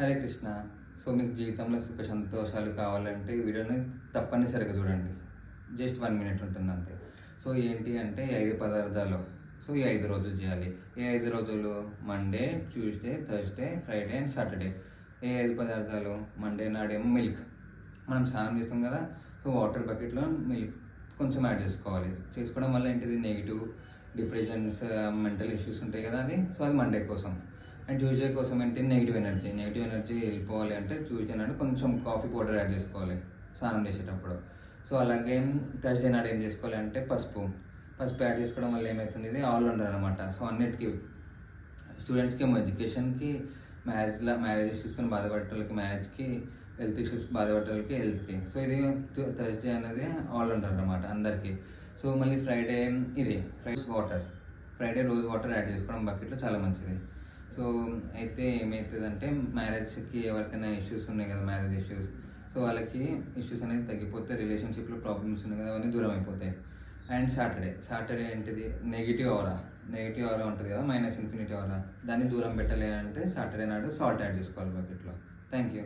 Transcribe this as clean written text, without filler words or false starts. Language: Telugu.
హరే కృష్ణ. సో మీకు జీవితంలో సుఖ సంతోషాలు కావాలంటే ఈ వీడియోని తప్పనిసరిగా చూడండి. జస్ట్ 1 మినిట్ ఉంటుంది అంతే. సో ఏంటి అంటే ఈ 5 పదార్థాలు. సో ఈ 5 రోజులు చేయాలి. ఏ 5 రోజులు? Monday, Tuesday, Thursday, Friday and Saturday. ఏ 5 పదార్థాలు? మండే నాడేమో మిల్క్. మనం స్నానం చేస్తాం కదా, సో వాటర్ బకెట్లో మిల్క్ కొంచెం యాడ్ చేసుకోవాలి. చేసుకోవడం వల్ల ఏంటిది నెగిటివ్ డిప్రెషన్స్, మెంటల్ ఇష్యూస్ ఉంటాయి కదా, సో అది మండే కోసం. అండ్ ట్యూస్డే కోసం ఏంటి నెగిటివ్ ఎనర్జీ వెళ్ళిపోవాలి అంటే ట్యూస్డే నాడు కొంచెం కాఫీ పౌడర్ యాడ్ చేసుకోవాలి స్నానం చేసేటప్పుడు. సో అలాగే థర్స్డే నాడు ఏం చేసుకోవాలి అంటే పసుపు యాడ్ చేసుకోవడం వల్ల ఏమవుతుంది, ఇది ఆల్ రౌండర్ అనమాట. సో అన్నిటికీ స్టూడెంట్స్కి ఏమో ఎడ్యుకేషన్కి, మ్యారేజ్ ఇష్యూస్తో బాధపడే వాళ్ళకి మ్యారేజ్కి, హెల్త్ ఇష్యూస్ బాధపడే వాళ్ళకి హెల్త్కి. సో ఇది థర్స్డే అనేది ఆల్ రౌండర్ అనమాట అందరికీ. సో మళ్ళీ ఫ్రైడే ఇది ఫ్రైడే రోజ్ వాటర్ యాడ్ చేసుకోవడం బకెట్లో చాలా మంచిది. సో అయితే ఏమవుతుందంటే మ్యారేజ్కి ఎవరికైనా ఇష్యూస్ ఉన్నాయి కదా, మ్యారేజ్ ఇష్యూస్, సో వాళ్ళకి ఇష్యూస్ అనేది తగ్గిపోతే, రిలేషన్షిప్లో ప్రాబ్లమ్స్ ఉన్నాయి కదా అవన్నీ దూరం అయిపోతాయి. అండ్ సాటర్డే ఏంటిది నెగిటివ్ ఆరా ఉంటుంది కదా, మైనస్ ఇన్ఫినిటీ ఆరా, దాన్ని దూరం పెట్టాలి అంటే సాటర్డే నాడు సాల్ట్ యాడ్ చేసుకోవాలి బకెట్లో. Thank you.